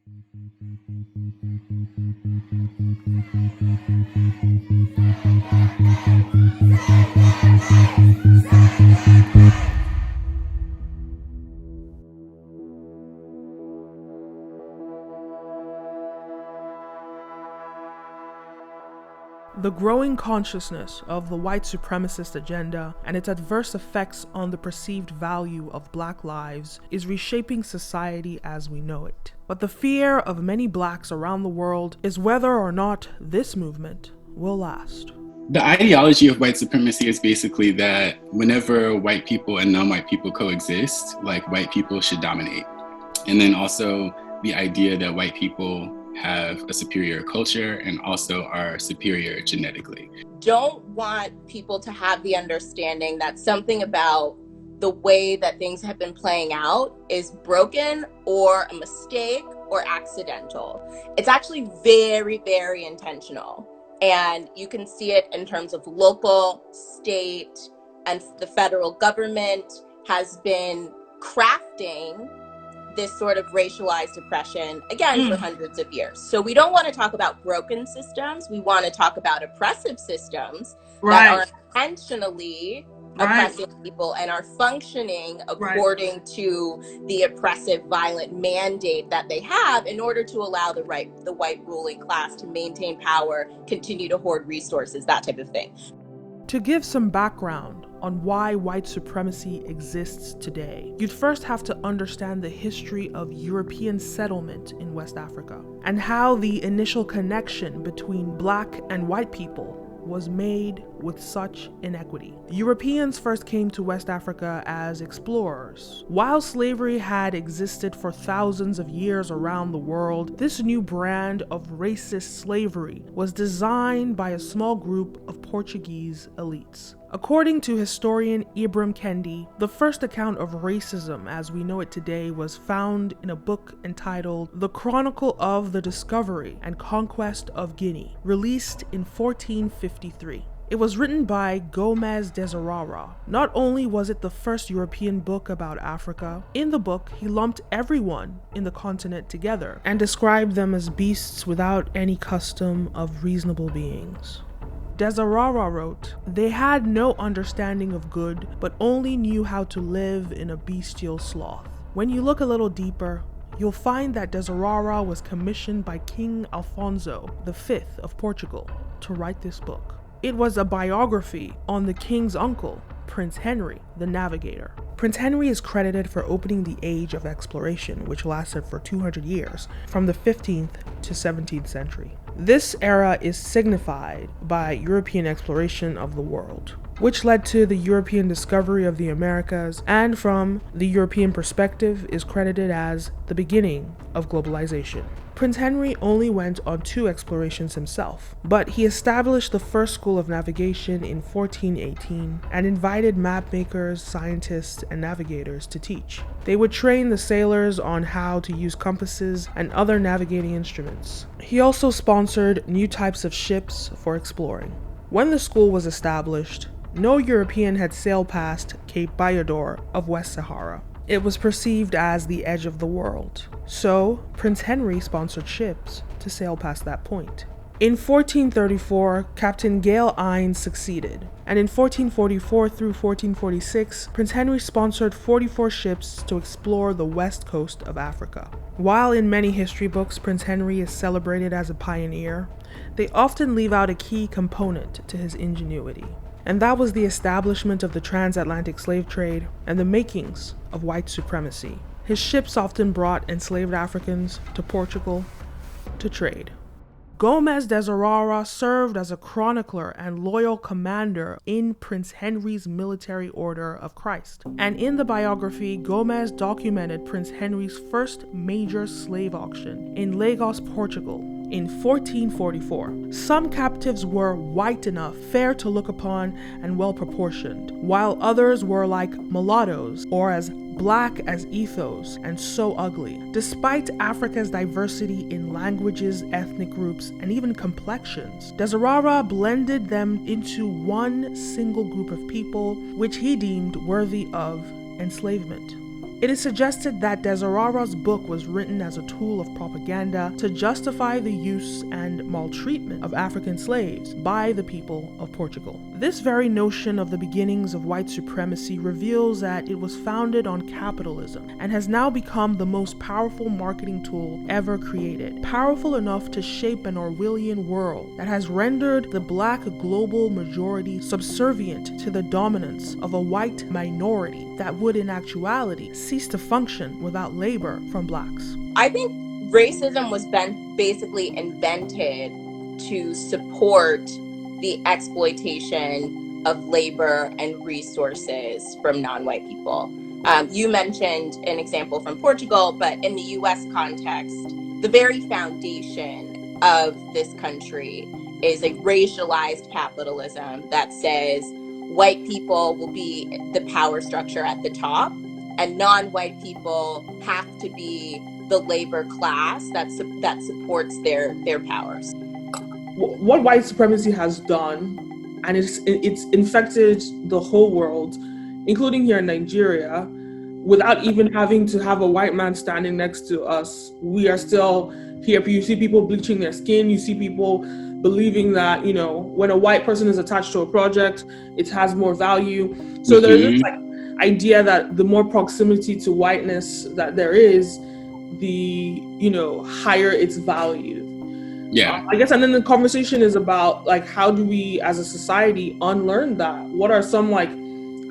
The growing consciousness of the white supremacist agenda and its adverse effects on the perceived value of Black lives is reshaping society as we know it. But the fear of many Blacks around the world is whether or not this movement will last. The ideology of white supremacy is basically that whenever white people and non-white people coexist, like white people should dominate. And then also the idea that white people have a superior culture and also are superior genetically. Don't want people to have the understanding that something about the way that things have been playing out is broken or a mistake or accidental. It's actually very, very intentional. And you can see it in terms of local, state, and the federal government has been crafting this sort of racialized oppression, again, for hundreds of years. So we don't want to talk about broken systems. We want to talk about oppressive systems that are intentionally oppressing people and are functioning according to the oppressive, violent mandate that they have in order to allow the white ruling class to maintain power, continue to hoard resources, that type of thing. To give some background on why white supremacy exists today, you'd first have to understand the history of European settlement in West Africa and how the initial connection between Black and white people was made with such inequity. Europeans first came to West Africa as explorers. While slavery had existed for thousands of years around the world, this new brand of racist slavery was designed by a small group of Portuguese elites. According to historian Ibram Kendi, the first account of racism as we know it today was found in a book entitled The Chronicle of the Discovery and Conquest of Guinea, released in 1453. It was written by Gomez de Zurara. Not only was it the first European book about Africa, in the book he lumped everyone in the continent together and described them as beasts without any custom of reasonable beings. De Zurara wrote, "They had no understanding of good, but only knew how to live in a bestial sloth." When you look a little deeper, you'll find that De Zurara was commissioned by King Alfonso V of Portugal to write this book. It was a biography on the king's uncle, Prince Henry, the Navigator. Prince Henry is credited for opening the age of exploration, which lasted for 200 years, from the 15th to 17th century. This era is signified by European exploration of the world, which led to the European discovery of the Americas, and from the European perspective is credited as the beginning of globalization. Prince Henry only went on 2 explorations himself, but he established the first school of navigation in 1418 and invited map makers, scientists, and navigators to teach. They would train the sailors on how to use compasses and other navigating instruments. He also sponsored new types of ships for exploring. When the school was established, no European had sailed past Cape Bayador of West Sahara. It was perceived as the edge of the world, so Prince Henry sponsored ships to sail past that point. In 1434, Captain Gale Innes succeeded, and in 1444 through 1446, Prince Henry sponsored 44 ships to explore the west coast of Africa. While in many history books Prince Henry is celebrated as a pioneer, they often leave out a key component to his ingenuity, and that was the establishment of the transatlantic slave trade and the makings of white supremacy. His ships often brought enslaved Africans to Portugal to trade. Gomez de Zurara served as a chronicler and loyal commander in Prince Henry's military order of Christ. And in the biography, Gomez documented Prince Henry's first major slave auction in Lagos, Portugal, in 1444. Some captives were white enough, fair to look upon, and well proportioned, while others were like mulattoes or as black as ethos and so ugly. Despite Africa's diversity in languages, ethnic groups, and even complexions, de Zurara blended them into one single group of people which he deemed worthy of enslavement. It is suggested that Desidera's book was written as a tool of propaganda to justify the use and maltreatment of African slaves by the people of Portugal. This very notion of the beginnings of white supremacy reveals that it was founded on capitalism and has now become the most powerful marketing tool ever created, powerful enough to shape an Orwellian world that has rendered the black global majority subservient to the dominance of a white minority that would in actuality cease to function without labor from blacks. I think racism was basically invented to support the exploitation of labor and resources from non-white people. You mentioned an example from Portugal, but in the US context, the very foundation of this country is a racialized capitalism that says white people will be the power structure at the top, and non-white people have to be the labor class that supports their powers. What white supremacy has done, and it's infected the whole world, including here in Nigeria, without even having to have a white man standing next to us. We are still here. You see people bleaching their skin. You see people believing that, when a white person is attached to a project, it has more value. So there's this idea that the more proximity to whiteness that there is, the higher its value. Yeah. I guess, and then the conversation is about how do we as a society unlearn that? What are some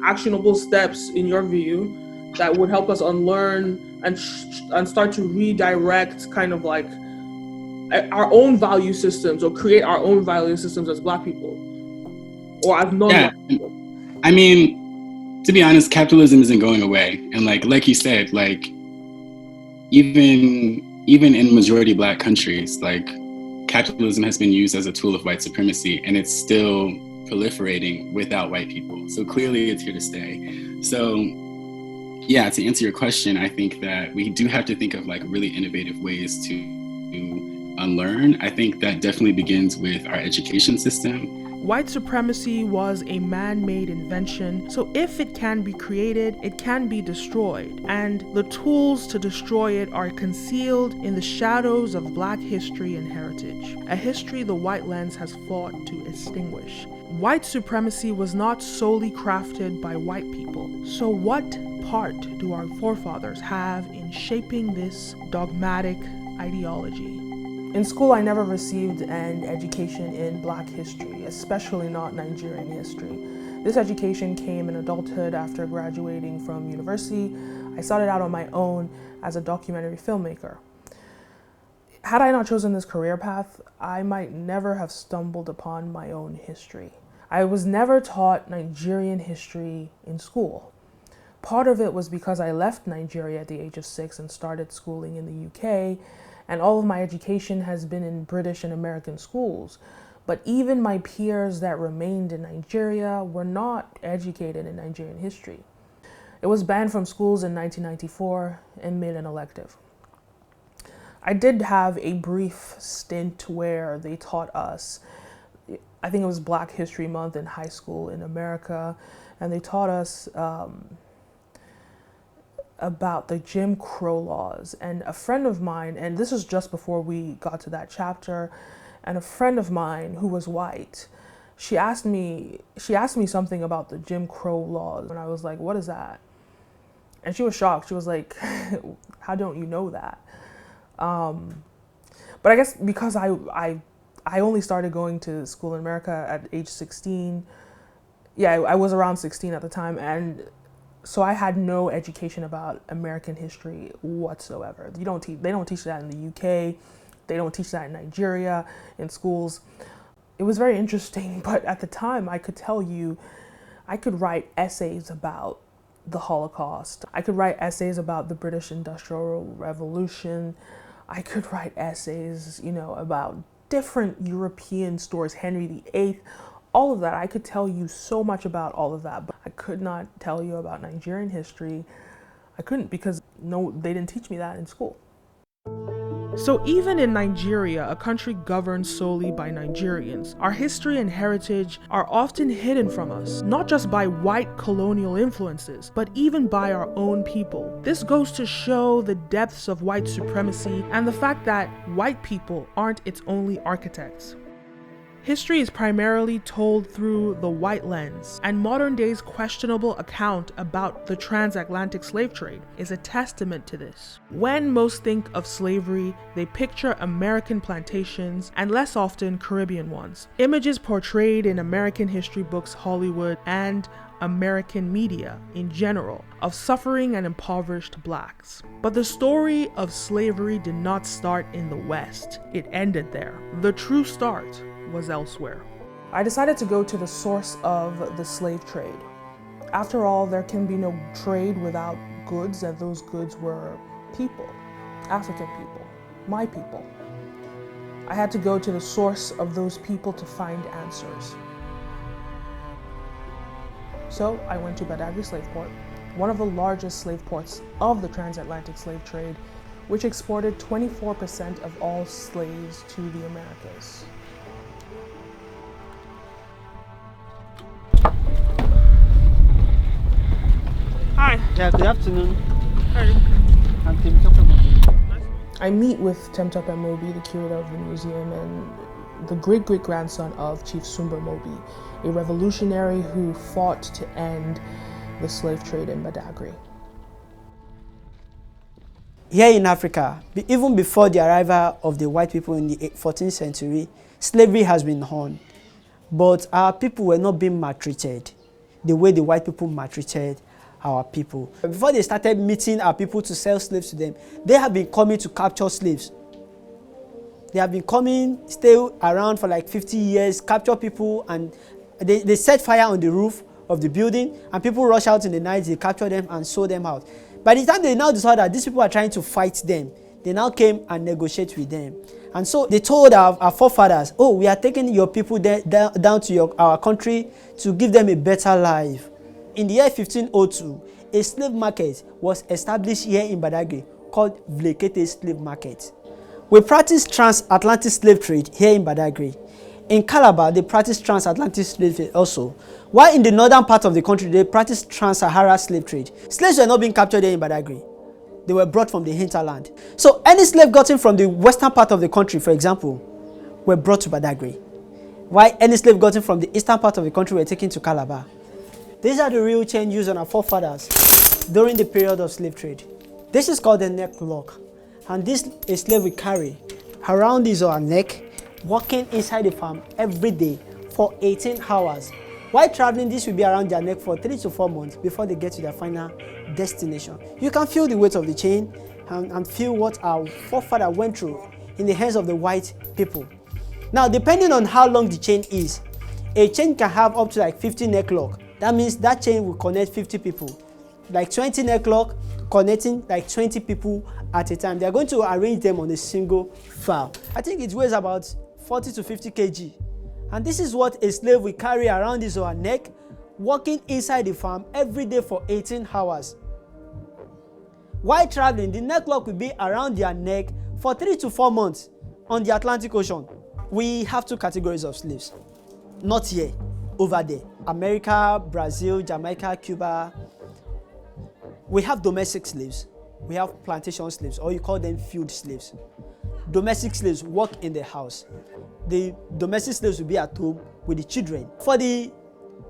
actionable steps in your view that would help us unlearn and start to redirect kind of our own value systems, or create our own value systems as Black people or as non-Black people? I mean, to be honest, capitalism isn't going away, and like you said, even in majority Black countries, capitalism has been used as a tool of white supremacy, and it's still proliferating without white people. So clearly it's here to stay. So yeah, to answer your question, I think that we do have to think of really innovative ways to unlearn. I think that definitely begins with our education system. White supremacy was a man-made invention, so if it can be created, it can be destroyed, and the tools to destroy it are concealed in the shadows of Black history and heritage, a history the white lens has fought to extinguish. White supremacy was not solely crafted by white people, so what part do our forefathers have in shaping this dogmatic ideology? In school, I never received an education in Black history, especially not Nigerian history. This education came in adulthood after graduating from university. I started out on my own as a documentary filmmaker. Had I not chosen this career path, I might never have stumbled upon my own history. I was never taught Nigerian history in school. Part of it was because I left Nigeria at the age of 6 and started schooling in the UK, and all of my education has been in British and American schools. But even my peers that remained in Nigeria were not educated in Nigerian history. It was banned from schools in 1994 and made an elective. I did have a brief stint where they taught us, I think it was Black History Month in high school in America, and they taught us about the Jim Crow laws. And a friend of mine, and this was just before we got to that chapter, and a friend of mine who was white, she asked me something about the Jim Crow laws, and I was like, what is that? And she was shocked. She was like, how don't you know that? But I guess because I only started going to school in America at age 16. Yeah, I was around 16 at the time, and so I had no education about American history whatsoever. They don't teach that in the UK. They don't teach that in Nigeria in schools. It was very interesting, but at the time I could tell you, I could write essays about the Holocaust. I could write essays about the British Industrial Revolution. I could write essays, about different European stories, Henry VIII, all of that. I could tell you so much about all of that, but I could not tell you about Nigerian history. I couldn't, because they didn't teach me that in school. So even in Nigeria, a country governed solely by Nigerians, our history and heritage are often hidden from us, not just by white colonial influences, but even by our own people. This goes to show the depths of white supremacy and the fact that white people aren't its only architects. History is primarily told through the white lens, and modern day's questionable account about the transatlantic slave trade is a testament to this. When most think of slavery, they picture American plantations and less often Caribbean ones. Images portrayed in American history books, Hollywood, and American media in general of suffering and impoverished blacks. But the story of slavery did not start in the West. It ended there. The true start was elsewhere. I decided to go to the source of the slave trade. After all, there can be no trade without goods, and those goods were people, African people, my people. I had to go to the source of those people to find answers. So I went to Badagry Slave Port, one of the largest slave ports of the transatlantic slave trade, which exported 24% of all slaves to the Americas. Hi. Yeah, good afternoon. Hi. I'm Tim Tokomobi. I meet with Temtope Mobi, the curator of the museum, and the great-great-grandson of Chief Sumba Mobi, a revolutionary who fought to end the slave trade in Badagry. Here in Africa, even before the arrival of the white people in the 14th century, slavery has been on. But our people were not being maltreated the way the white people maltreated our people. Before they started meeting our people to sell slaves to them, they have been coming to capture slaves. They have been coming, stay around for like 50 years, capture people, and they set fire on the roof of the building, and people rush out in the night, they capture them and sold them out. By the time they now decided that these people are trying to fight them, they now came and negotiate with them. And so they told our forefathers, oh, we are taking your people down to our country to give them a better life. In the year 1502, a slave market was established here in Badagry called Vlekete Slave Market. We practice transatlantic slave trade here in Badagry. In Calabar, they practice transatlantic slave trade also. While in the northern part of the country, they practice trans-Sahara slave trade. Slaves were not being captured here in Badagry. They were brought from the hinterland. So any slave gotten from the western part of the country, for example, were brought to Badagry. While any slave gotten from the eastern part of the country were taken to Calabar. These are the real chain used on our forefathers during the period of slave trade. This is called the neck lock. And this a slave will carry around his or her neck, walking inside the farm every day for 18 hours. While traveling, this will be around their neck for 3 to 4 months before they get to their final destination. You can feel the weight of the chain and feel what our forefather went through in the hands of the white people. Now, depending on how long the chain is, a chain can have up to like 50 neck lock. That means that chain will connect 50 people. Like 20 neck lock, connecting like 20 people at a time. They are going to arrange them on a single file. I think it weighs about 40 to 50 kg. And this is what a slave will carry around his or her neck, walking inside the farm every day for 18 hours. While traveling, the neck lock will be around their neck for 3 to 4 months on the Atlantic Ocean. We have 2 categories of slaves. Not here, over there. America, Brazil, Jamaica, Cuba. We have domestic slaves. We have plantation slaves, or you call them field slaves. Domestic slaves work in the house. The domestic slaves will be at home with the children. For the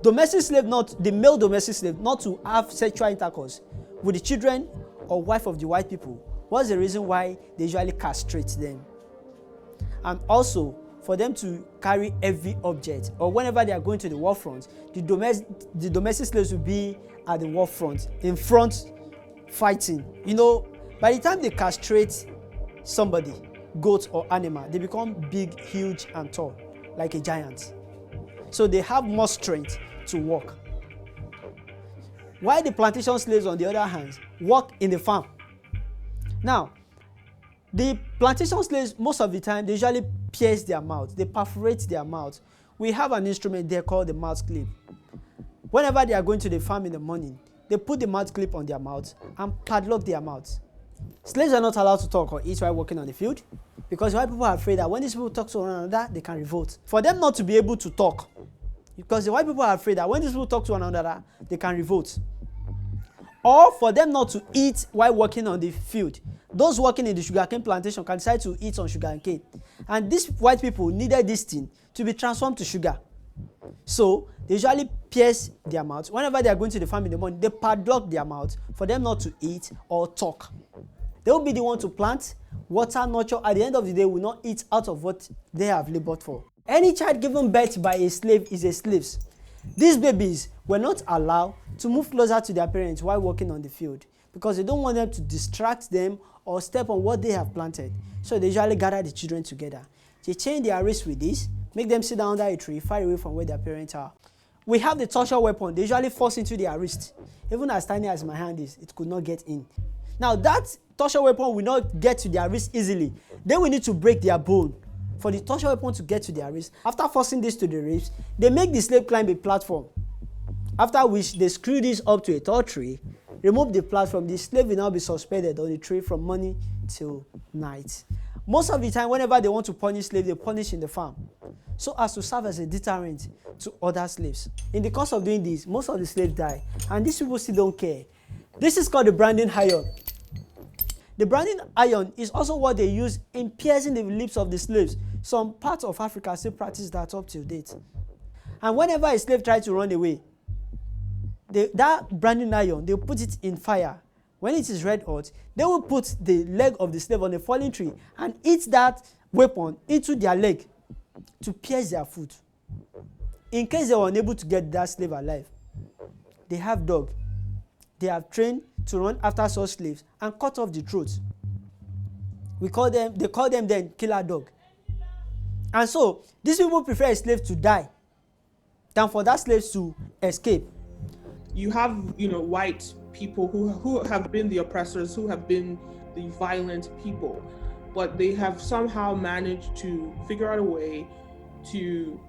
domestic slave, the male domestic slave, not to have sexual intercourse with the children or wife of the white people, what's the reason why they usually castrate them? And also, for them to carry heavy objects, or whenever they are going to the war front, the domestic slaves will be at the war front, in front, fighting. You know, by the time they castrate somebody, goat or animal, they become big, huge, and tall, like a giant. So they have more strength to walk. While the plantation slaves, on the other hand, work in the farm. Now, the plantation slaves, most of the time, they usually pierce their mouth. They perforate their mouth. We have an instrument there called the mouth clip. Whenever they are going to the farm in the morning, they put the mouth clip on their mouth and padlock their mouth. Slaves are not allowed to talk or eat while working on the field because white people are afraid that when these people talk to one another, they can revolt. For them not to be able to talk, because the white people are afraid that when these people talk to one another, they can revolt. Or for them not to eat while working on the field. Those working in the sugarcane plantation can decide to eat on sugarcane. And these white people needed this thing to be transformed to sugar. So they usually pierce their mouths. Whenever they are going to the farm in the morning, they padlock their mouths for them not to eat or talk. They will be the one to plant, water, nurture. At the end of the day, will not eat out of what they have labored for. Any child given birth by a slave is a slave. These babies were not allowed to move closer to their parents while working on the field because they don't want them to distract them or step on what they have planted. So they usually gather the children together. They chain their wrists with this, make them sit down under a tree far away from where their parents are. We have the torture weapon. They usually force into their wrist. Even as tiny as my hand is, it could not get in. Now that torture weapon will not get to their wrist easily. They will need to break their bone for the torture weapon to get to their wrist. After forcing this to the ribs, they make the slave climb a platform. After which they screw this up to a tall tree, remove the platform. The slave will now be suspended on the tree from morning till night. Most of the time, whenever they want to punish slaves, they punish in the farm, so as to serve as a deterrent to other slaves. In the course of doing this, most of the slaves die, and these people still don't care. This is called the branding iron. The branding iron is also what they use in piercing the lips of the slaves. Some parts of Africa still practice that up till date. And whenever a slave tries to run away, that branding iron, they'll put it in fire. When it is red hot, they will put the leg of the slave on a falling tree and eat that weapon into their leg to pierce their foot. In case they were unable to get that slave alive, they have dogs. They have trained to run after such slaves and cut off the throats. They call them then killer dog. And so these people prefer a slave to die than for that slave to escape. You have, white people who have been the oppressors, who have been the violent people, but they have somehow managed to figure out a way to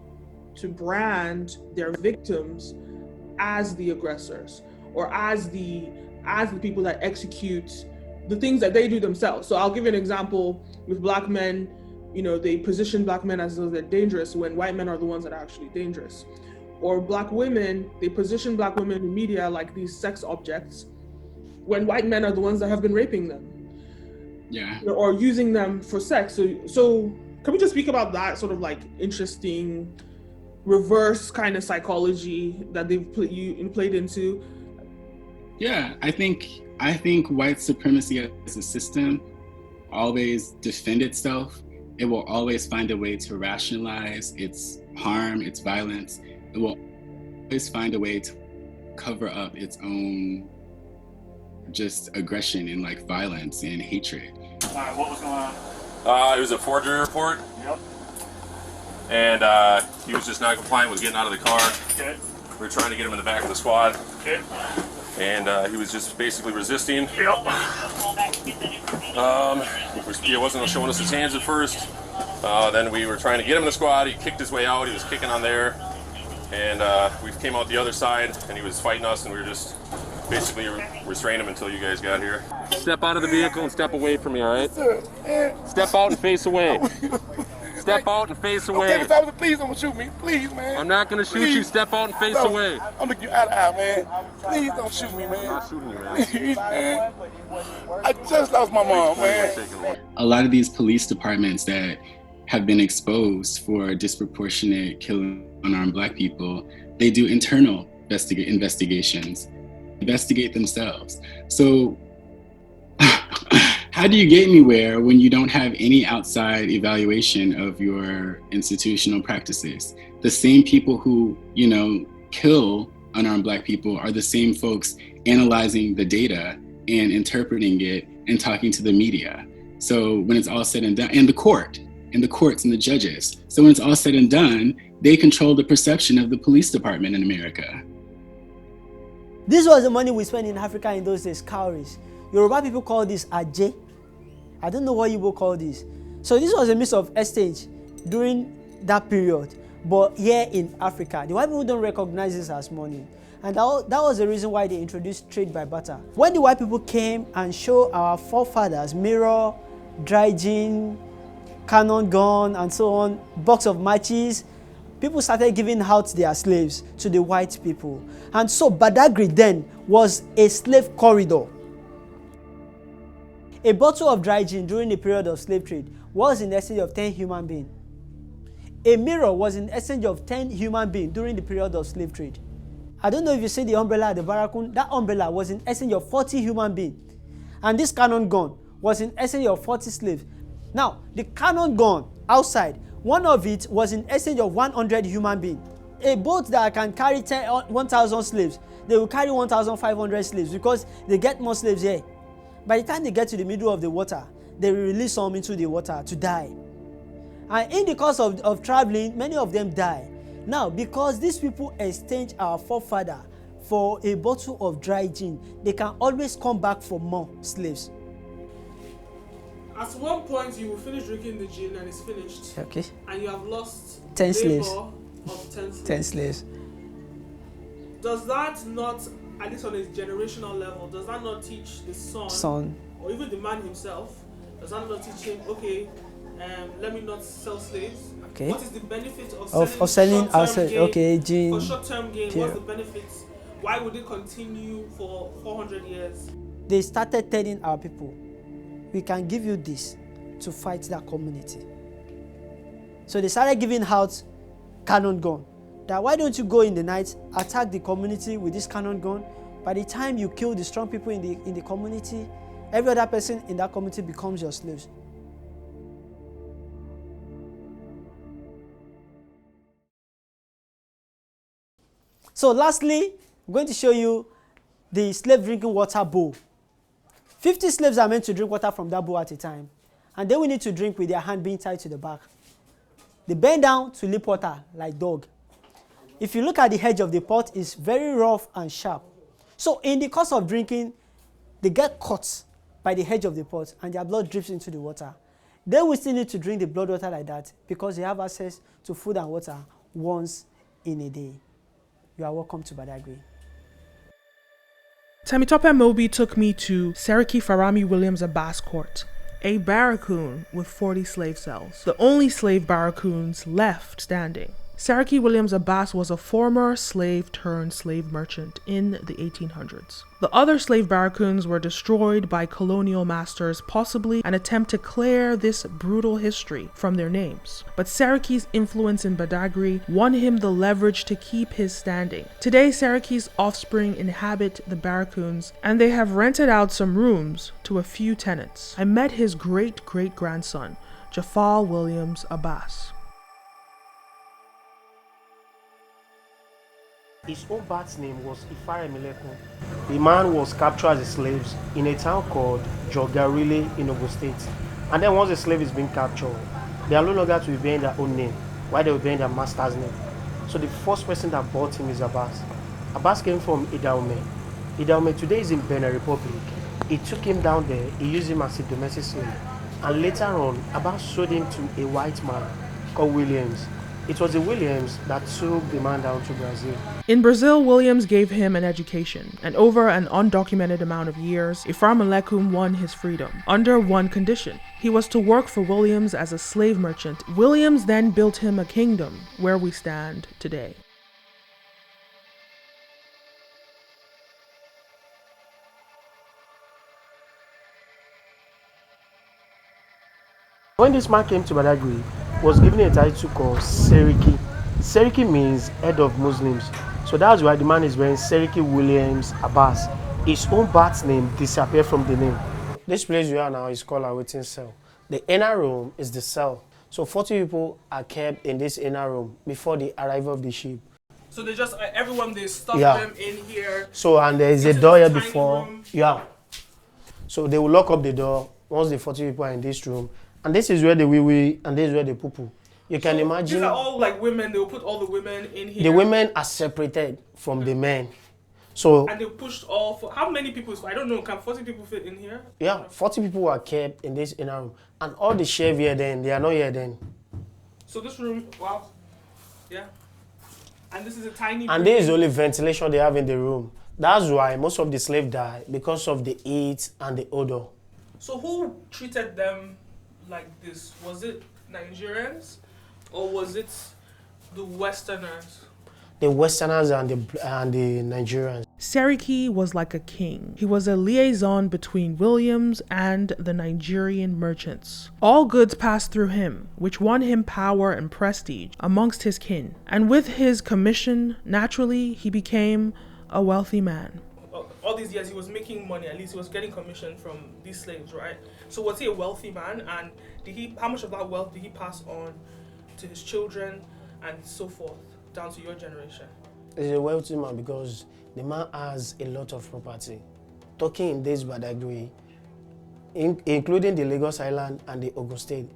brand their victims as the aggressors, or as the people that execute the things that they do themselves. So I'll give you an example with black men. They position black men as though they're dangerous when white men are the ones that are actually dangerous. Or black women, they position black women in media like these sex objects when white men are the ones that have been raping them. Yeah. Or using them for sex. So can we just speak about that sort of like interesting reverse kind of psychology that they've played into? Yeah, I think white supremacy as a system always defend itself. It will always find a way to rationalize its harm, its violence. It will always find a way to cover up its own just aggression and like violence and hatred. All right, what was going on? It was a forgery report. Yep. And he was just not compliant with getting out of the car. Okay. We were trying to get him in the back of the squad. Okay. And he was just basically resisting. Yep. He wasn't showing us his hands at first. Then we were trying to get him in the squad. He kicked his way out. He was kicking on there. And we came out the other side, and he was fighting us, and we were just basically restraining him until you guys got here. Step out of the vehicle and step away from me, all right? Step out and face away. Step out and face away. Okay, please don't shoot me. Please, man. I'm not going to shoot you. Step out and face away. I'm looking you out of eye, man. Please don't shoot me, man. I'm not shooting you, man. Please, man. I just lost my mom, man. A lot of these police departments that have been exposed for disproportionate killing unarmed Black people, they do internal investigations, investigate themselves. So how do you get anywhere when you don't have any outside evaluation of your institutional practices? The same people who, kill unarmed Black people are the same folks analyzing the data and interpreting it and talking to the media. So when it's all said and done, and the courts and the judges. So when it's all said and done, they control the perception of the police department in America. This was the money we spent in Africa in those days, cowries. Yoruba people call this aje. I don't know what you will call this. So this was a means of exchange during that period. But here in Africa, the white people don't recognize this as money. And that was the reason why they introduced trade by barter. When the white people came and showed our forefathers mirror, dry gin, cannon gun, and so on, box of matches, people started giving out their slaves to the white people. And so Badagry then was a slave corridor. A bottle of dry gin during the period of slave trade was in exchange of 10 human beings. A mirror was in exchange of 10 human beings during the period of slave trade. I don't know if you see the umbrella at the Barracoon. That umbrella was in exchange of 40 human beings. And this cannon gun was in exchange of 40 slaves. Now, the cannon gun outside, one of it was in exchange of 100 human beings. A boat that can carry 1,000 slaves, they will carry 1,500 slaves because they get more slaves here. By the time they get to the middle of the water, they will release some into the water to die. And in the course of traveling, many of them die. Now, because these people exchanged our forefather for a bottle of dry gin, they can always come back for more slaves. At one point, you will finish drinking the gin and it's finished. Okay. And you have lost 10 slaves. Of 10 slaves. 10 slaves. Does that not, at least on a generational level, does that not teach the son, or even the man himself, does that not teach him, okay, let me not sell slaves? Okay. What is the benefit of selling short-term gain? Okay, gin. For short-term gain, what's the benefits? Why would it continue for 400 years? They started telling our people, we can give you this to fight that community. So they started giving out cannon gun. That why don't you go in the night, attack the community with this cannon gun? By the time you kill the strong people in the community, every other person in that community becomes your slaves. So lastly, I'm going to show you the slave drinking water bowl. 50 slaves are meant to drink water from that bowl at a time. And they will need to drink with their hand being tied to the back. They bend down to lip water like dog. If you look at the edge of the pot, it's very rough and sharp. So in the course of drinking, they get caught by the edge of the pot and their blood drips into the water. They will still need to drink the blood water like that because they have access to food and water once in a day. You are welcome to Badagry. Temitope Mobi took me to Seriki Farami Williams Abbas Court, a barracoon with 40 slave cells, the only slave barracoons left standing. Seriki Williams Abbas was a former slave turned slave merchant in the 1800s. The other slave barracoons were destroyed by colonial masters, possibly an attempt to clear this brutal history from their names. But Seriki's influence in Badagry won him the leverage to keep his standing. Today, Seriki's offspring inhabit the barracoons, and they have rented out some rooms to a few tenants. I met his great-great-grandson, Jafar Williams Abbas. His own birth name was Ifare Milekun. The man was captured as a slave in a town called Jogarile in Ogun State. And then once the slave is being captured, they are no longer to be bearing their own name, while they were bearing their master's name. So the first person that bought him is Abbas. Abbas came from Idaume. Idaume today is in Benin Republic. He took him down there, he used him as a domestic slave. And later on, Abbas sold him to a white man called Williams. It was the Williams that took the man down to Brazil. In Brazil, Williams gave him an education, and over an undocumented amount of years, Ifar Malekum won his freedom, under one condition. He was to work for Williams as a slave merchant. Williams then built him a kingdom, where we stand today. When this man came to Badagry, he was given a title called Seriki. Seriki means head of Muslims. So that's why the man is wearing Seriki Williams Abbas. His own birth name disappeared from the name. This place we are now is called a waiting cell. The inner room is the cell. So 40 people are kept in this inner room before the arrival of the ship. So they just, everyone, they stuff them in here. So, and there is a door here before. Room. Yeah. So they will lock up the door once the 40 people are in this room. And this is where the wee and this is where the poo-poo. You can imagine. These are all like women. They will put all the women in here. The women are separated from the men. So. And they pushed all for how many people? I don't know. Can 40 people fit in here? Yeah, 40 people are kept in this inner room, and all the chefs here then they are not here then. So this room, wow, yeah. And this is a tiny. And there is only ventilation they have in the room. That's why most of the slaves die, because of the heat and the odor. So who treated them like this? Was it Nigerians or was it the Westerners? The Westerners and the Nigerians. Seriki was like a king. He was a liaison between Williams and the Nigerian merchants. All goods passed through him, which won him power and prestige amongst his kin. And with his commission, naturally, he became a wealthy man. All these years he was making money, at least he was getting commission from these slaves, right? So was he a wealthy man, and how much of that wealth did he pass on to his children and so forth, down to your generation? He's a wealthy man because the man has a lot of property. Talking in this Badagry, including the Lagos Island and the Ogun State,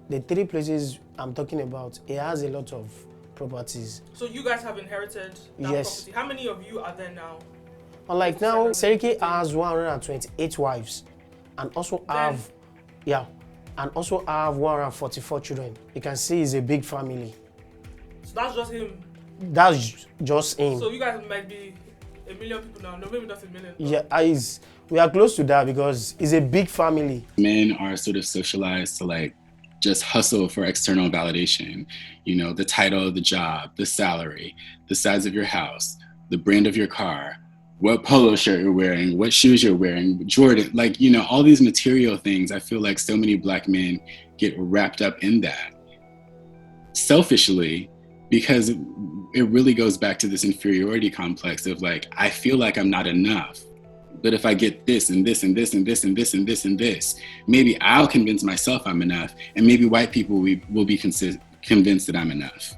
the three places I'm talking about, he has a lot of properties. So you guys have inherited that Yes. property. How many of you are there now? Unlike now, Seriki has 128 wives and also have 144 children. You can see it's a big family. So that's just him. That's just him. So you guys might be a million people now. No, maybe not a million. Yeah, we are close to that because it's a big family. Men are sort of socialized to like just hustle for external validation. You know, the title of the job, the salary, the size of your house, the brand of your car, what polo shirt you're wearing, what shoes you're wearing, Jordan, like, you know, all these material things. I feel like so many Black men get wrapped up in that selfishly, because it really goes back to this inferiority complex of like, I feel like I'm not enough, but if I get this and this and this and this and this and this and this, maybe I'll convince myself I'm enough, and maybe white people will be convinced that I'm enough.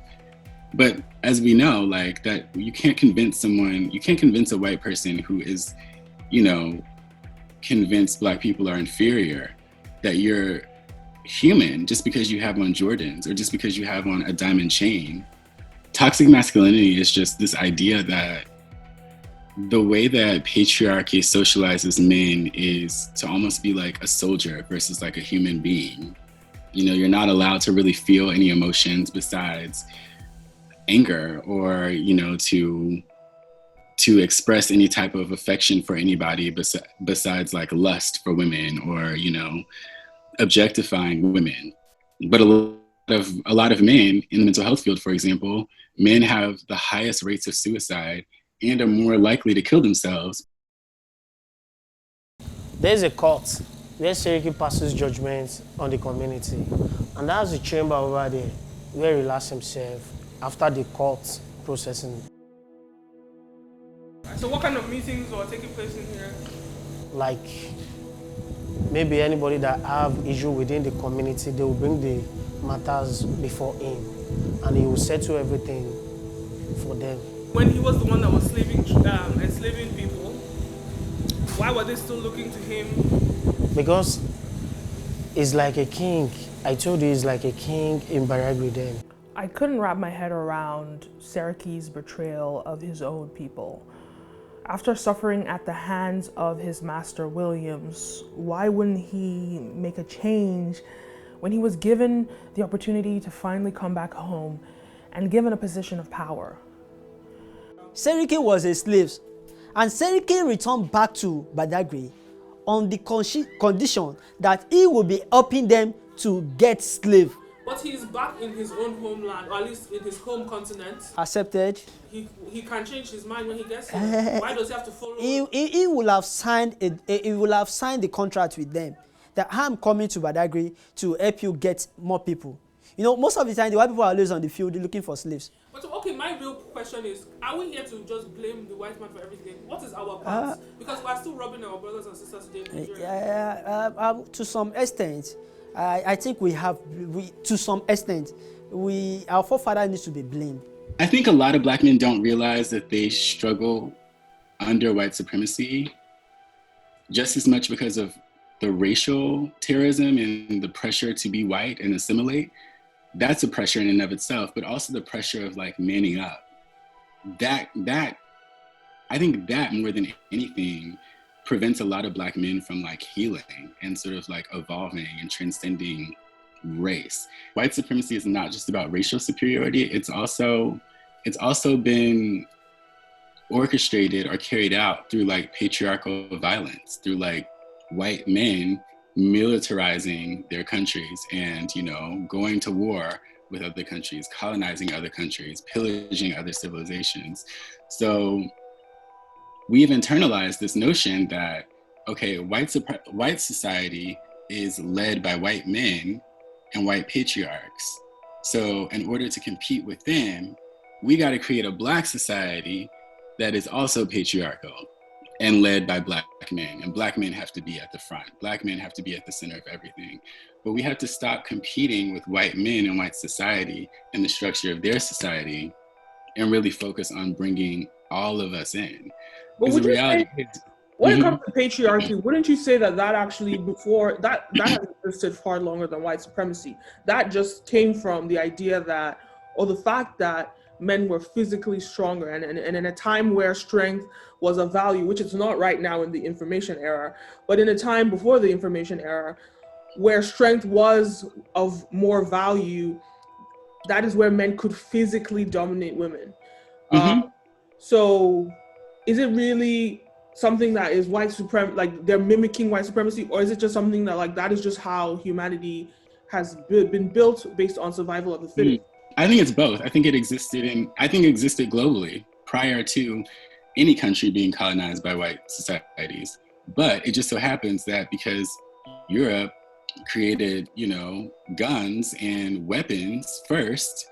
But as we know, like that, you can't convince a white person who is, you know, convinced Black people are inferior, that you're human just because you have on Jordans or just because you have on a diamond chain. Toxic masculinity is just this idea that the way that patriarchy socializes men is to almost be like a soldier versus like a human being. You know, you're not allowed to really feel any emotions besides anger, or, you know, to express any type of affection for anybody besides like lust for women, or, you know, objectifying women. But a lot of men in the mental health field, for example, men have the highest rates of suicide and are more likely to kill themselves. There's a court where Seriki passes judgment on the community, and that's the chamber over there where he relaxes himself after the court processing. So what kind of meetings are taking place in here? Like maybe anybody that have issue within the community, they will bring the matters before him, and he will settle everything for them. When he was the one that was enslaving people, why were they still looking to him? Because he's like a king. I told you he's like a king in Baragri then. I couldn't wrap my head around Seriki's betrayal of his own people. After suffering at the hands of his master Williams, why wouldn't he make a change when he was given the opportunity to finally come back home and given a position of power? Seriki was a slave, and Seriki returned back to Badagry on the condition that he will be helping them to get slave. But he's back in his own homeland, or at least in his home continent. Accepted. He can change his mind when he gets here. Why does he have to follow? He will have signed the contract with them that I'm coming to Badagry to help you get more people. You know, most of the time the white people are always on the field looking for slaves. But okay, my real question is: are we here to just blame the white man for everything? What is our part? Because we're still robbing our brothers and sisters today in Nigeria. To some extent. I think to some extent, our forefather needs to be blamed. I think a lot of Black men don't realize that they struggle under white supremacy just as much because of the racial terrorism and the pressure to be white and assimilate. That's a pressure in and of itself, but also the pressure of like manning up. That I think that more than anything prevents a lot of Black men from like healing and sort of like evolving and transcending race. White supremacy is not just about racial superiority, it's also it's also been orchestrated or carried out through like patriarchal violence, through like white men militarizing their countries and, you know, going to war with other countries, colonizing other countries, pillaging other civilizations. So we've internalized this notion that, okay, white society is led by white men and white patriarchs. So in order to compete with them, we got to create a Black society that is also patriarchal and led by Black men. And Black men have to be at the front. Black men have to be at the center of everything. But we have to stop competing with white men and white society and the structure of their society and really focus on bringing all of us in. But would you say, when it Mhm. comes to patriarchy, wouldn't you say that actually before, that has existed far longer than white supremacy? That just came from the idea that, or the fact that men were physically stronger and in a time where strength was a value, which it's not right now in the information era, but in a time before the information era, where strength was of more value, that is where men could physically dominate women. So is it really something that is white supremacy, like they're mimicking white supremacy, or is it just something that like that is just how humanity has been built based on survival of the fittest? I think it's both. I think it existed globally prior to any country being colonized by white societies. But it just so happens that because Europe created, you know, guns and weapons first,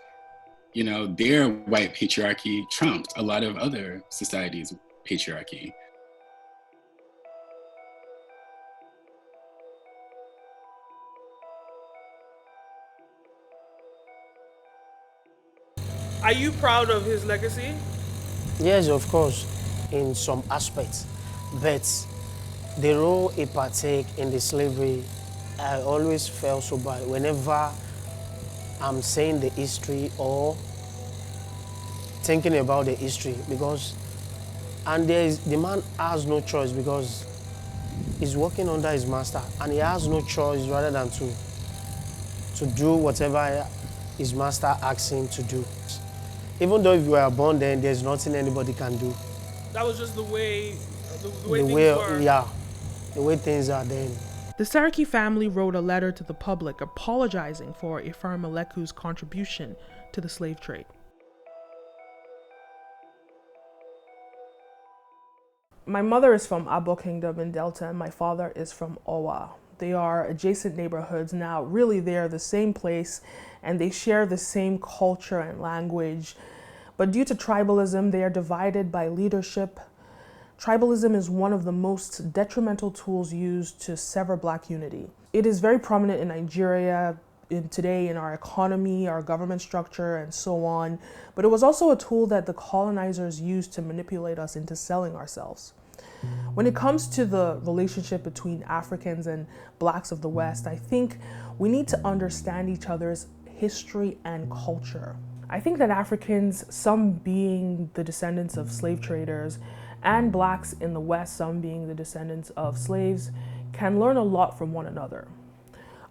you know, their white patriarchy trumped a lot of other societies' patriarchy. Are you proud of his legacy? Yes, of course, in some aspects. But the role he partake in the slavery, I always felt so bad. Whenever I'm saying the history or thinking about the history, because, and the man has no choice because he's working under his master and he has no choice rather than to do whatever his master asks him to do. Even though if you were born then, there's nothing anybody can do. That was just the way things were. Yeah, the way things are then. The Saraki family wrote a letter to the public apologizing for Ifar Maleku's contribution to the slave trade. My mother is from Abo Kingdom in Delta and my father is from Owa. They are adjacent neighborhoods now. Really, they're the same place and they share the same culture and language. But due to tribalism, they are divided by leadership. Tribalism is one of the most detrimental tools used to sever Black unity. It is very prominent in Nigeria today in our economy, our government structure, and so on. But it was also a tool that the colonizers used to manipulate us into selling ourselves. When it comes to the relationship between Africans and Blacks of the West, I think we need to understand each other's history and culture. I think that Africans, some being the descendants of slave traders, and Blacks in the West, some being the descendants of slaves, can learn a lot from one another.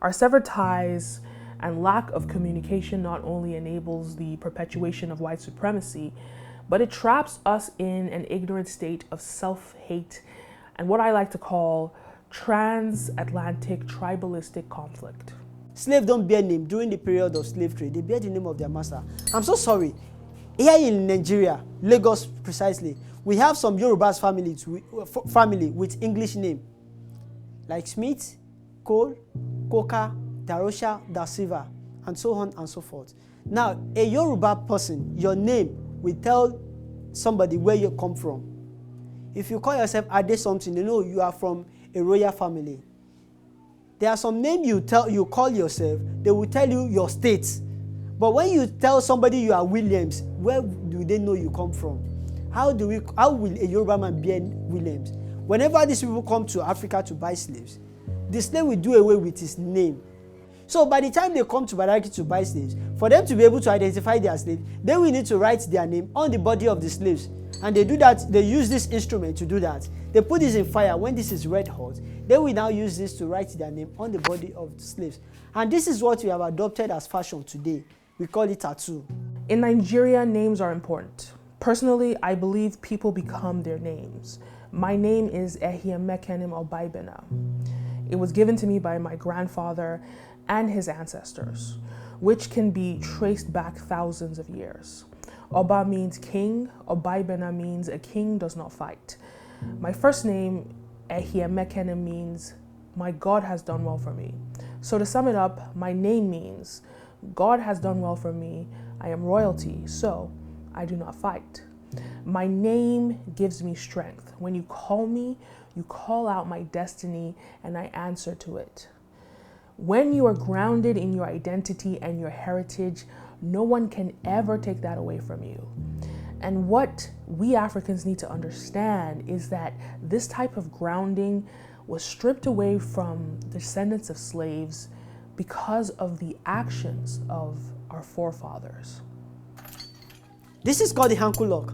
Our severed ties and lack of communication not only enables the perpetuation of white supremacy, but it traps us in an ignorant state of self-hate and what I like to call transatlantic tribalistic conflict. Slaves don't bear name during the period of slave trade. They bear the name of their master. I'm so sorry. Here in Nigeria, Lagos precisely, we have some Yoruba's family with English name, like Smith, Cole, Coca, Darosha, Da Silva, and so on and so forth. Now, a Yoruba person, your name will tell somebody where you come from. If you call yourself Ade something, they know you are from a royal family. There are some names you call yourself, they will tell you your state. But when you tell somebody you are Williams, where do they know you come from? How will a Yoruba man be Williams? Whenever these people come to Africa to buy slaves, the slave will do away with his name. So by the time they come to Badagry to buy slaves, for them to be able to identify their slave, they will need to write their name on the body of the slaves. And they do that, they use this instrument to do that. They put this in fire. When this is red hot, they will now use this to write their name on the body of the slaves. And this is what we have adopted as fashion today. We call it tattoo. In Nigeria, names are important. Personally, I believe people become their names. My name is Kenim O. It was given to me by my grandfather and his ancestors, which can be traced back thousands of years. Oba means king, Obaibena means a king does not fight. My first name, Kenim, means my God has done well for me. So to sum it up, my name means God has done well for me, I am royalty, so I do not fight. My name gives me strength. When you call me, you call out my destiny and I answer to it. When you are grounded in your identity and your heritage, no one can ever take that away from you. And what we Africans need to understand is that this type of grounding was stripped away from descendants of slaves because of the actions of our forefathers. This is called the ankle lock,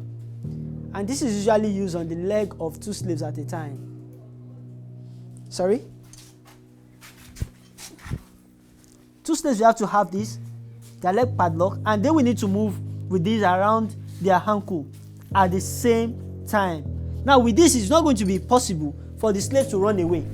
and this is usually used on the leg of two slaves at a time. Sorry? Two slaves, you have to have this, their leg padlock, and then we need to move with this around their ankle at the same time. Now with this, it's not going to be possible for the slave to run away.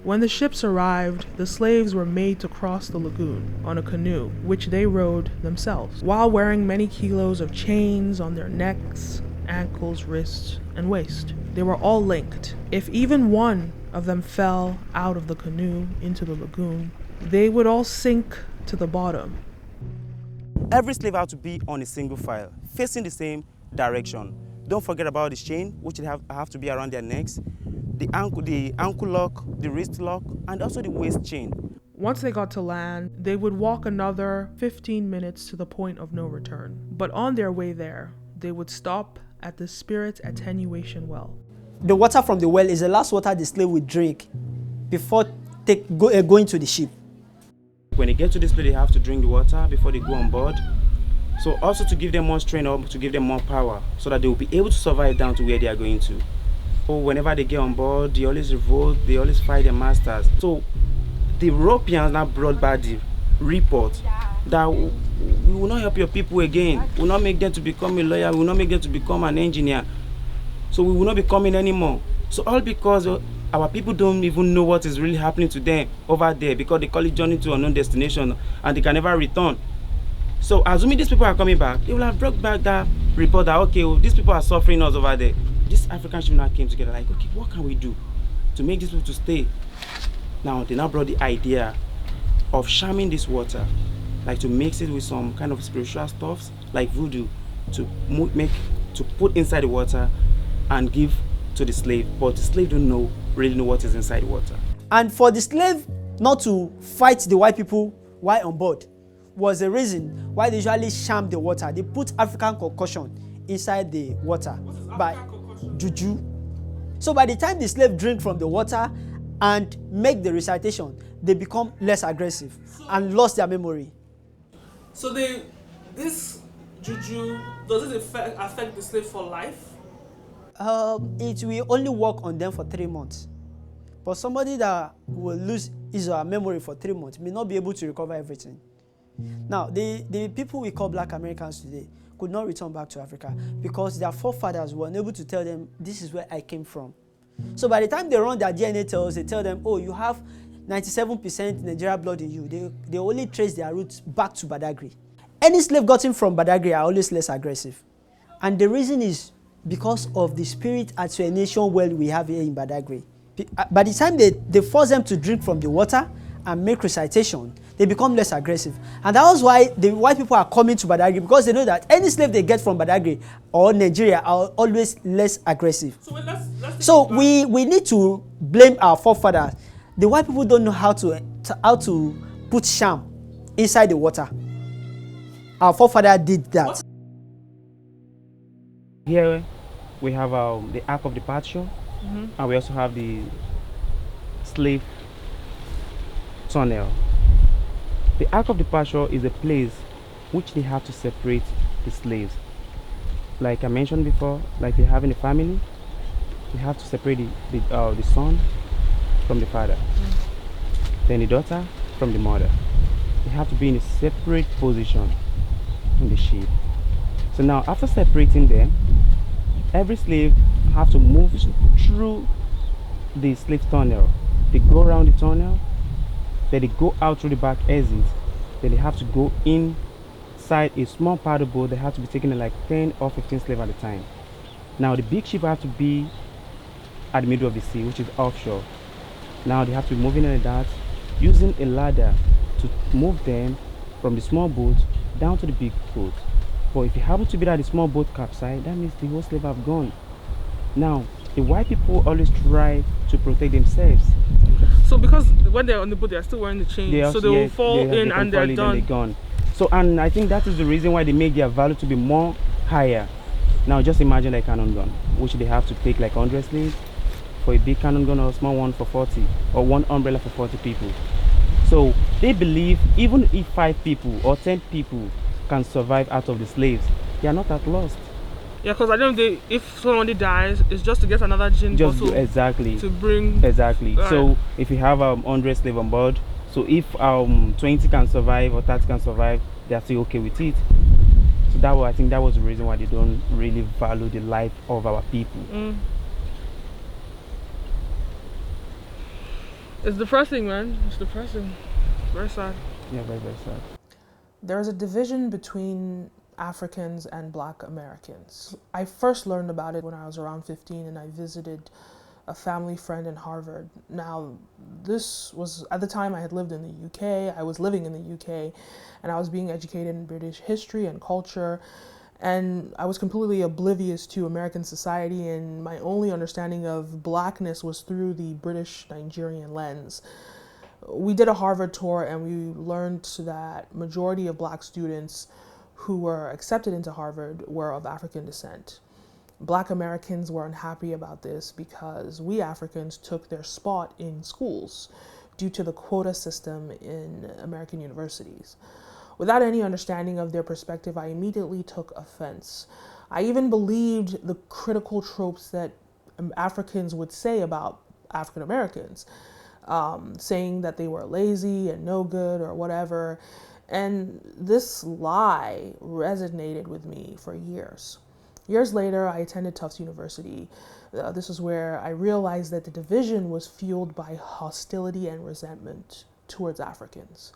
When the ships arrived, the slaves were made to cross the lagoon on a canoe, which they rowed themselves, while wearing many kilos of chains on their necks, ankles, wrists, and waist. They were all linked. If even one of them fell out of the canoe into the lagoon, they would all sink to the bottom. Every slave had to be on a single file, facing the same direction. Don't forget about the chain, which have to be around their necks, the ankle lock, the wrist lock, and also the waist chain. Once they got to land, they would walk another 15 minutes to the point of no return. But on their way there, they would stop at the spirit attenuation well. The water from the well is the last water the slave would drink before going to the ship. When they get to this place, they have to drink the water before they go on board. So also to give them more strength, or to give them more power, so that they will be able to survive down to where they are going to. So whenever they get on board, they always revolt, they always fight their masters. So the Europeans now brought back the report that we will not help your people again. We will not make them to become a lawyer, we will not make them to become an engineer. So we will not be coming anymore. So all because our people don't even know what is really happening to them over there, because they call it journey to unknown destination and they can never return. So assuming these people are coming back, they will have brought back that report that, okay, well, these people are suffering us over there. This African ship now came together like, okay, what can we do to make these people to stay? Now they now brought the idea of shamming this water, like to mix it with some kind of spiritual stuffs like voodoo, to put inside the water and give to the slave, but the slave don't really know what is inside the water. And for the slave not to fight the white people while on board was the reason why they usually sham the water. They put African concoction inside the water by juju. So by the time the slave drink from the water and make the recitation, they become less aggressive and lost their memory. So this juju, does it affect the slave for life? It will only work on them for 3 months. But somebody that will lose his or her memory for 3 months may not be able to recover everything. Now, the people we call Black Americans today could not return back to Africa because their forefathers were unable to tell them, this is where I came from. So by the time they run their DNA tests, they tell them, oh, you have 97% Nigerian blood in you. They only trace their roots back to Badagry. Any slave gotten from Badagry are always less aggressive. And the reason is because of the spirit attenuation well we have here in Badagry. By the time they force them to drink from the water and make recitation, they become less aggressive. And that was why the white people are coming to Badagry, because they know that any slave they get from Badagry or Nigeria are always less aggressive. So we need to blame our forefathers. The white people don't know how to put sham inside the water. Our forefather did that. Here we have the Ark of Departure, and we also have the slave tunnel. The Ark of Departure is a place which they have to separate the slaves. Like I mentioned before, like they have in a family, they have to separate the son from the father, then the daughter from the mother. they have to be in a separate position in the ship. So now after separating them, every slave have to move through the slave tunnel. They go around the tunnel, then they go out through the back exit, then they have to go inside a small paddle boat. They have to be taking like 10 or 15 slaves at a time. Now the big ship have to be at the middle of the sea, which is offshore. Now they have to be moving like that, using a ladder to move them from the small boat down to the big boat. But if you happen to be that the small boat capsized, that means the whole slave have gone. Now the white people always try to protect themselves. So because when they're on the boat, they're still wearing the chains, so they will fall in and they're done. They're gone. So, and I think that is the reason why they make their value to be more higher. Now just imagine a cannon gun, which they have to take like 100 slaves for a big cannon gun or a small one for 40, or one umbrella for 40 people. So they believe even if 5 people or 10 people can survive out of the slaves, they are not at lost. Yeah, because I don't think if somebody dies, it's just to get another gin bottle. Exactly. To bring. Exactly. Right. So if you have 100 slaves on board, so if 20 can survive or 30 can survive, they are still okay with it. So that I think that was the reason why they don't really value the life of our people. It's depressing, man. It's depressing. Very sad. Yeah, very, very sad. There is a division between Africans and Black Americans. I first learned about it when I was around 15 and I visited a family friend in Harvard. Now, this was, at the time I had lived in the UK, I was living in the UK, and I was being educated in British history and culture, and I was completely oblivious to American society, and my only understanding of Blackness was through the British-Nigerian lens. We did a Harvard tour and we learned that majority of Black students who were accepted into Harvard were of African descent. Black Americans were unhappy about this because we Africans took their spot in schools due to the quota system in American universities. Without any understanding of their perspective, I immediately took offense. I even believed the critical tropes that Africans would say about African Americans, saying that they were lazy and no good or whatever. And this lie resonated with me for years. Years later, I attended Tufts University. This is where I realized that the division was fueled by hostility and resentment towards Africans.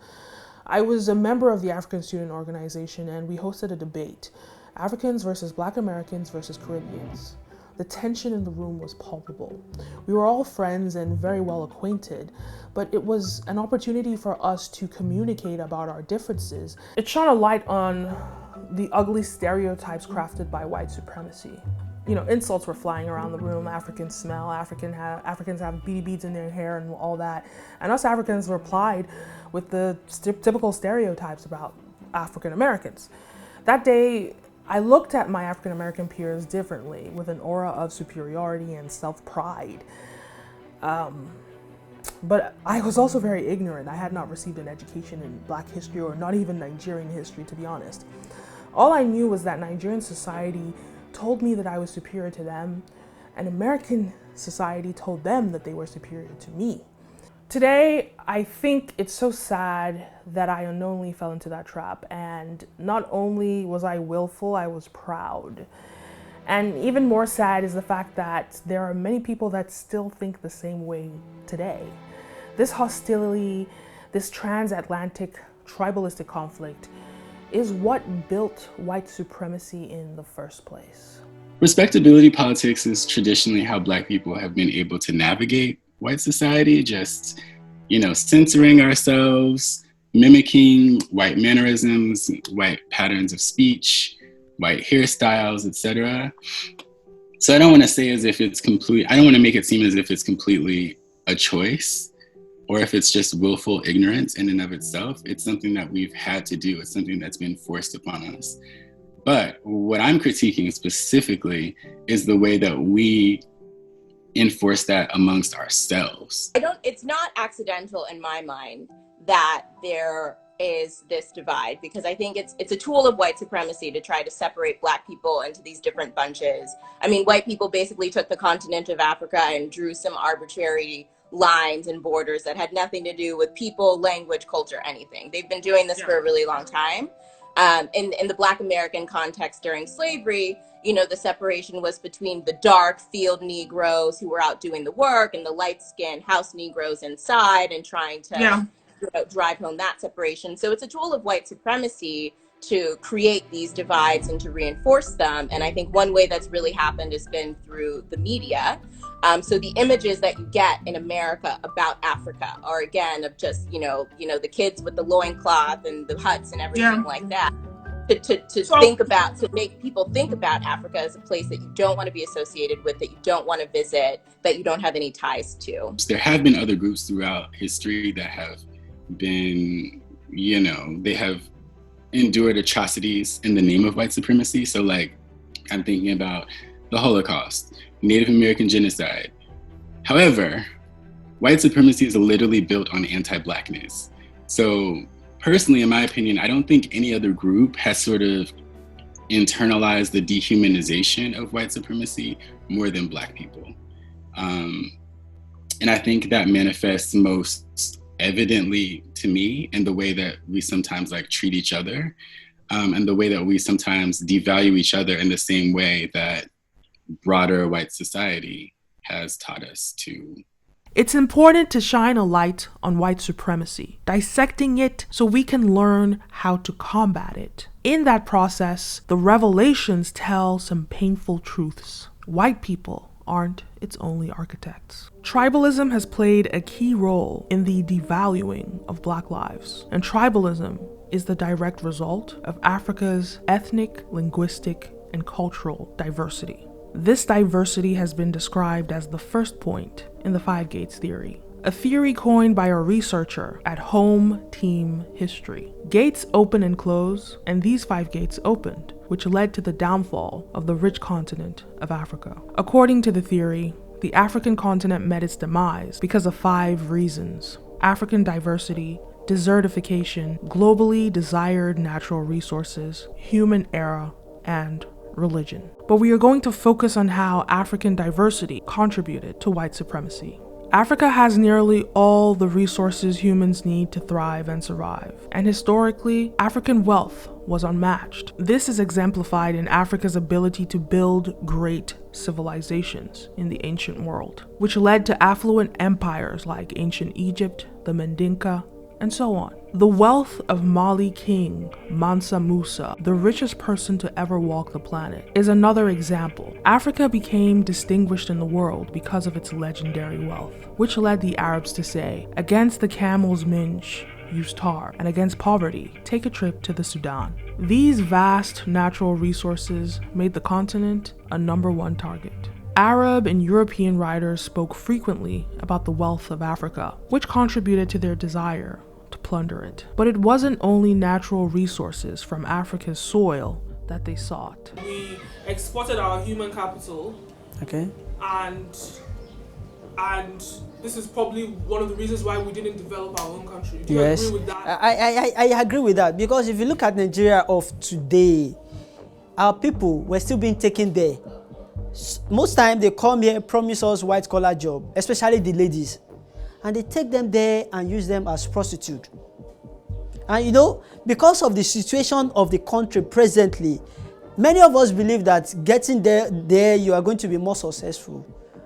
I was a member of the African Student Organization and we hosted a debate, Africans versus Black Americans versus Caribbeans. The tension in the room was palpable. We were all friends and very well acquainted, but it was an opportunity for us to communicate about our differences. It shone a light on the ugly stereotypes crafted by white supremacy. You know, insults were flying around the room. Africans smell, Africans have beady beads in their hair and all that. And us Africans replied with the typical stereotypes about African Americans. That day, I looked at my African American peers differently, with an aura of superiority and self-pride. But I was also very ignorant. I had not received an education in Black history or not even Nigerian history, to be honest. All I knew was that Nigerian society told me that I was superior to them, and American society told them that they were superior to me. Today, I think it's so sad that I unknowingly fell into that trap, and not only was I willful, I was proud. And even more sad is the fact that there are many people that still think the same way today. This hostility, this transatlantic tribalistic conflict is what built white supremacy in the first place. Respectability politics is traditionally how Black people have been able to navigate white society, just, censoring ourselves, mimicking white mannerisms, white patterns of speech, white hairstyles, etc. So I don't want to say as if it's I don't want to make it seem as if it's completely a choice or if it's just willful ignorance in and of itself. It's something that we've had to do. It's something that's been forced upon us. But what I'm critiquing specifically is the way that we enforce that amongst ourselves. It's not accidental in my mind that there is this divide, because I think it's a tool of white supremacy to try to separate Black people into these different bunches. I mean, white people basically took the continent of Africa and drew some arbitrary lines and borders that had nothing to do with people, language, culture, anything. They've been doing this for a really long time. In the Black American context during slavery, you know, the separation was between the dark field Negroes who were out doing the work and the light-skinned house Negroes inside and trying to drive home that separation. So it's a tool of white supremacy to create these divides and to reinforce them. And I think one way that's really happened has been through the media. So the images that you get in America about Africa are, again, of just, you know, the kids with the loincloth and the huts and everything like that. To make people think about Africa as a place that you don't want to be associated with, that you don't want to visit, that you don't have any ties to. There have been other groups throughout history that have been, you know, they have endured atrocities in the name of white supremacy. So like, I'm thinking about the Holocaust, Native American genocide. However, white supremacy is literally built on anti-Blackness. So personally, in my opinion, I don't think any other group has sort of internalized the dehumanization of white supremacy more than Black people. And I think that manifests most evidently to me in the way that we sometimes like treat each other, and the way that we sometimes devalue each other in the same way that broader white society has taught us to. It's important to shine a light on white supremacy, dissecting it so we can learn how to combat it. In that process, the revelations tell some painful truths. White people aren't its only architects. Tribalism has played a key role in the devaluing of Black lives, and tribalism is the direct result of Africa's ethnic, linguistic, and cultural diversity. This diversity has been described as the first point in the Five Gates theory, a theory coined by a researcher at Home Team History. Gates open and close, and these 5 gates opened, which led to the downfall of the rich continent of Africa. According to the theory, the African continent met its demise because of 5 reasons: African diversity, desertification, globally desired natural resources, human error, and religion. But we are going to focus on how African diversity contributed to white supremacy. Africa has nearly all the resources humans need to thrive and survive, and historically, African wealth was unmatched. This is exemplified in Africa's ability to build great civilizations in the ancient world, which led to affluent empires like ancient Egypt, the Mandinka, and so on. The wealth of Mali King Mansa Musa, the richest person to ever walk the planet, is another example. Africa became distinguished in the world because of its legendary wealth, which led the Arabs to say, against the camel's minge, use tar, and against poverty, take a trip to the Sudan. These vast natural resources made the continent a #1 target. Arab and European writers spoke frequently about the wealth of Africa, which contributed to their desire to plunder it. But it wasn't only natural resources from Africa's soil that they sought. We exported our human capital. Okay. And this is probably one of the reasons why we didn't develop our own country. Do you agree with that? I agree with that, because if you look at Nigeria of today, our people were still being taken there. Most time they come here, promise us white collar job, especially the ladies, and they take them there and use them as prostitute. And you know, because of the situation of the country presently, many of us believe that getting there you are going to be more successful,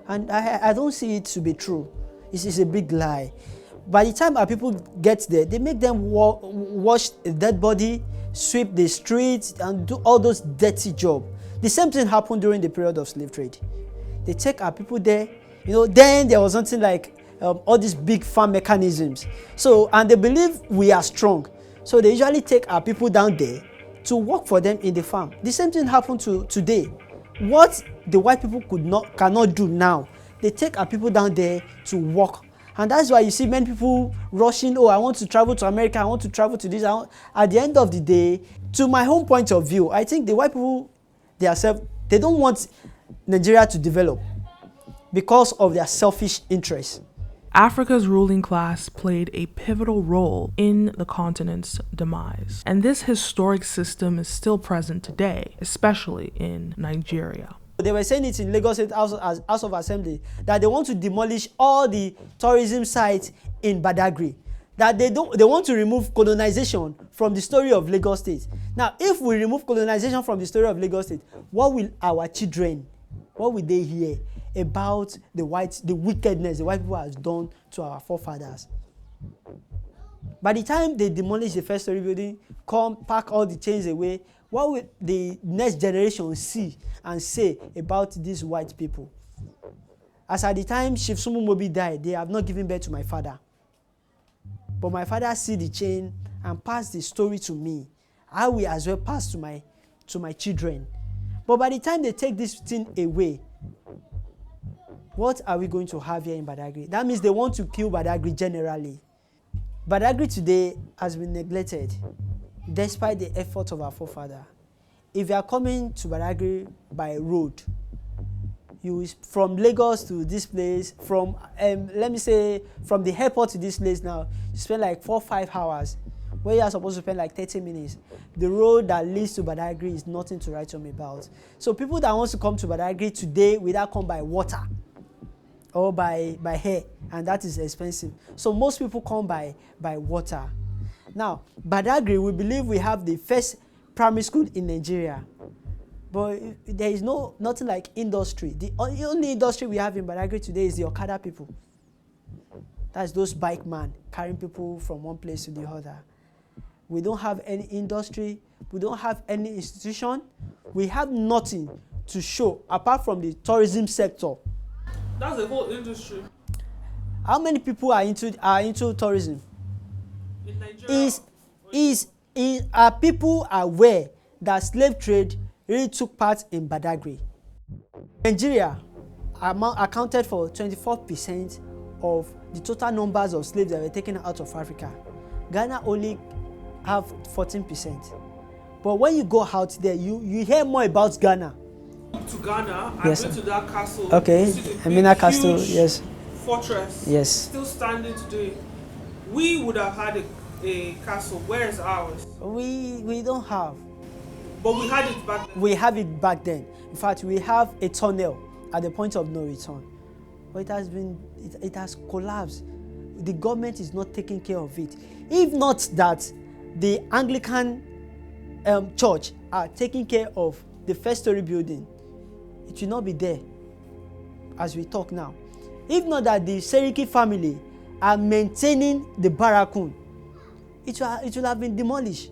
and I don't see it to be true. It's a big lie. By the time our people get there, they make them wash a dead body, sweep the streets, and do all those dirty jobs. The same thing happened during the period of slave trade. They take our people there. You know, then there was something like all these big farm mechanisms. So, and they believe we are strong. So they usually take our people down there to work for them in the farm. The same thing happened today. What the white people cannot do now, they take our people down there to work. And that's why you see many people rushing, oh, I want to travel to America, I want to travel to this. At the end of the day, to my own point of view, I think the white people, they don't want Nigeria to develop because of their selfish interests. Africa's ruling class played a pivotal role in the continent's demise, and this historic system is still present today, especially in Nigeria. They were saying it in Lagos State House of Assembly that they want to demolish all the tourism sites in Badagry. That they want to remove colonization from the story of Lagos State. Now, if we remove colonization from the story of Lagos State, what will our children, what will they hear about the wickedness the white people has done to our forefathers? By the time they demolish the first story building, pack all the chains away, what will the next generation see and say about these white people? As at the time Chief Sumu Mobi died, they have not given birth to my father. But my father see the chain and passed the story to me. I will as well pass to my children. But by the time they take this thing away, what are we going to have here in Badagry? That means they want to kill Badagry generally. Badagry today has been neglected despite the effort of our forefather. If you are coming to Badagry by road, from Lagos to this place, from let me say from the airport to this place now, you spend like 4 or 5 hours, where you are supposed to spend like 30 minutes. The road that leads to Badagry is nothing to write home about. So people that want to come to Badagry today will either come by water or by air, and that is expensive. So most people come by water. Now, Badagry, we believe we have the first primary school in Nigeria. But there is nothing like industry. The only industry we have in Badagry today is the Okada people. That's those bike men carrying people from one place to the other. We don't have any industry. We don't have any institution. We have nothing to show apart from the tourism sector. That's the whole industry. How many people are into tourism? In Nigeria? Are people aware that slave trade really took part in Badagry? Nigeria accounted for 24% of the total numbers of slaves that were taken out of Africa. Ghana only have 14%. But when you go out there, you hear more about Ghana. To Ghana, yes, I went to that castle. Okay, Amina Castle, yes. Fortress. Yes. Still standing today. We would have had a castle. Where is ours? We don't have. But we had it back then. We have it back then. In fact, we have a tunnel at the point of no return. But it has collapsed. The government is not taking care of it. If not that, the Anglican church are taking care of the first story building, it will not be there as we talk now. If not that the Seriki family are maintaining the Barakun, it will have been demolished.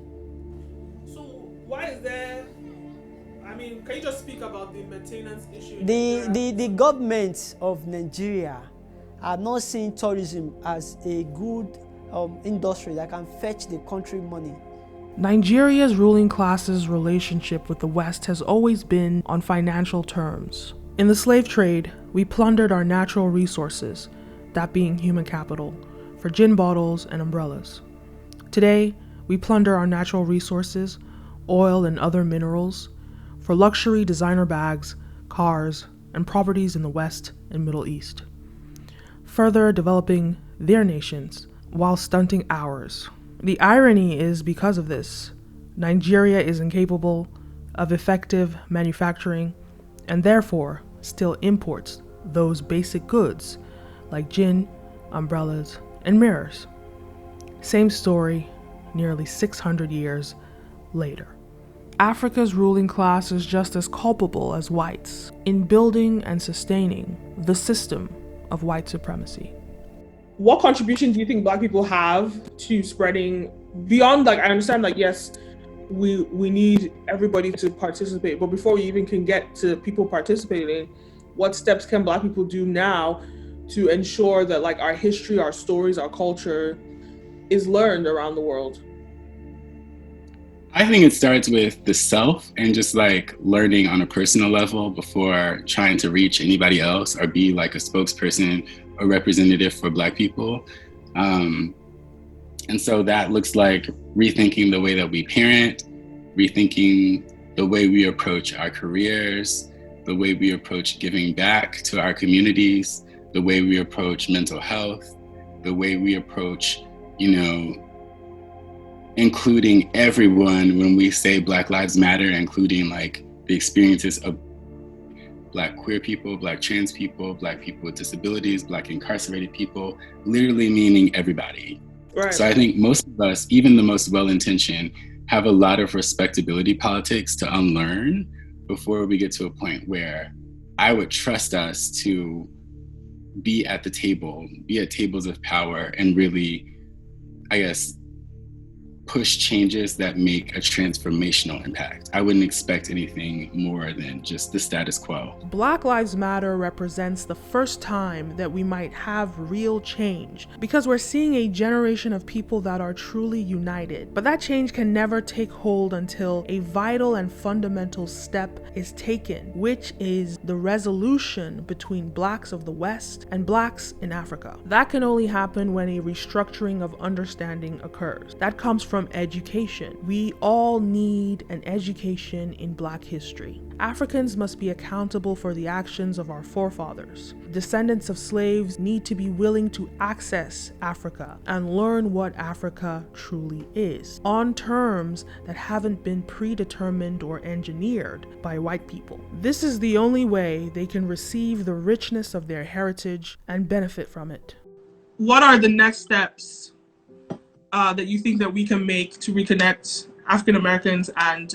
So why is there, can you just speak about the maintenance issue? The government of Nigeria are not seeing tourism as a good industry that can fetch the country money. Nigeria's ruling class's relationship with the West has always been on financial terms. In the slave trade, we plundered our natural resources, that being human capital, for gin bottles and umbrellas. Today, we plunder our natural resources, oil and other minerals, for luxury designer bags, cars, and properties in the West and Middle East, further developing their nations while stunting ours. The irony is, because of this, Nigeria is incapable of effective manufacturing and therefore still imports those basic goods like gin, umbrellas, and mirrors. Same story nearly 600 years later. Africa's ruling class is just as culpable as whites in building and sustaining the system of white supremacy. What contribution do you think Black people have to spreading beyond, I understand, yes, we need everybody to participate, but before we even can get to people participating, what steps can Black people do now to ensure that our history, our stories, our culture is learned around the world? I think it starts with the self and just learning on a personal level before trying to reach anybody else or be a spokesperson or representative for Black people. And so that looks like rethinking the way that we parent, rethinking the way we approach our careers, the way we approach giving back to our communities, the way we approach mental health, the way we approach, including everyone when we say Black Lives Matter, including the experiences of Black queer people, Black trans people, Black people with disabilities, Black incarcerated people, literally meaning everybody. Right. So I think most of us, even the most well-intentioned, have a lot of respectability politics to unlearn before we get to a point where I would trust us to be at the table, be at tables of power, and really, I guess, push changes that make a transformational impact. I wouldn't expect anything more than just the status quo. Black Lives Matter represents the first time that we might have real change, because we're seeing a generation of people that are truly united. But that change can never take hold until a vital and fundamental step is taken, which is the resolution between Blacks of the West and Blacks in Africa. That can only happen when a restructuring of understanding occurs. That comes from education. We all need an education in Black history. Africans must be accountable for the actions of our forefathers. Descendants of slaves need to be willing to access Africa and learn what Africa truly is, on terms that haven't been predetermined or engineered by white people. This is the only way they can receive the richness of their heritage and benefit from it. What are the next steps that you think that we can make to reconnect African Americans and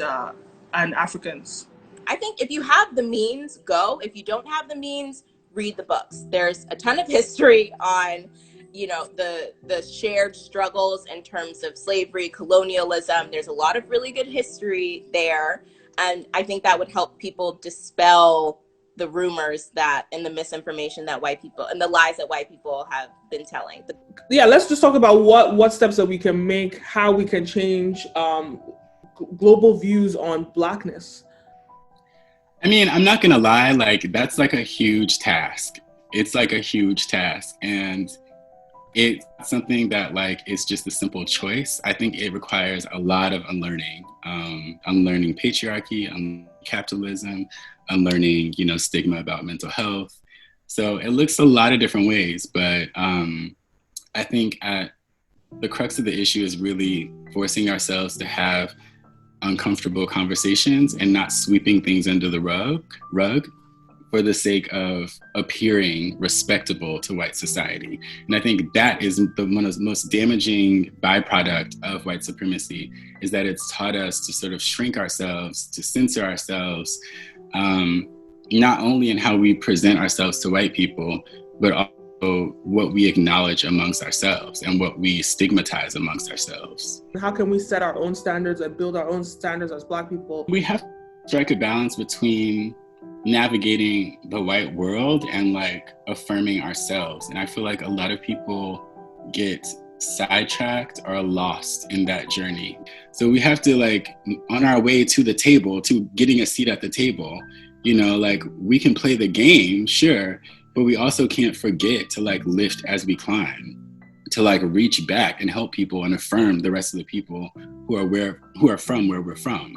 Africans? I think if you have the means, go. If you don't have the means, read the books. There's a ton of history on, the shared struggles in terms of slavery, colonialism. There's a lot of really good history there. And I think that would help people dispel the rumors that and the misinformation that white people and the lies that white people have been telling. Yeah, let's just talk about what steps that we can make, how we can change global views on Blackness. I mean, I'm not gonna lie, that's a huge task. It's a huge task, and it's something that is just a simple choice. I think it requires a lot of unlearning, unlearning patriarchy, capitalism, unlearning, stigma about mental health. So it looks a lot of different ways, but I think at the crux of the issue is really forcing ourselves to have uncomfortable conversations and not sweeping things under the rug for the sake of appearing respectable to white society. And I think that is one of the most damaging byproduct of white supremacy, is that it's taught us to sort of shrink ourselves, to censor ourselves, not only in how we present ourselves to white people, but also what we acknowledge amongst ourselves and what we stigmatize amongst ourselves. How can we set our own standards and build our own standards as Black people? We have to strike a balance between navigating the white world and affirming ourselves. And I feel like a lot of people get sidetracked or lost in that journey. So we have to on our way to the table, to getting a seat at the table, we can play the game, sure, but we also can't forget to lift as we climb, to reach back and help people and affirm the rest of the people who are from where we're from.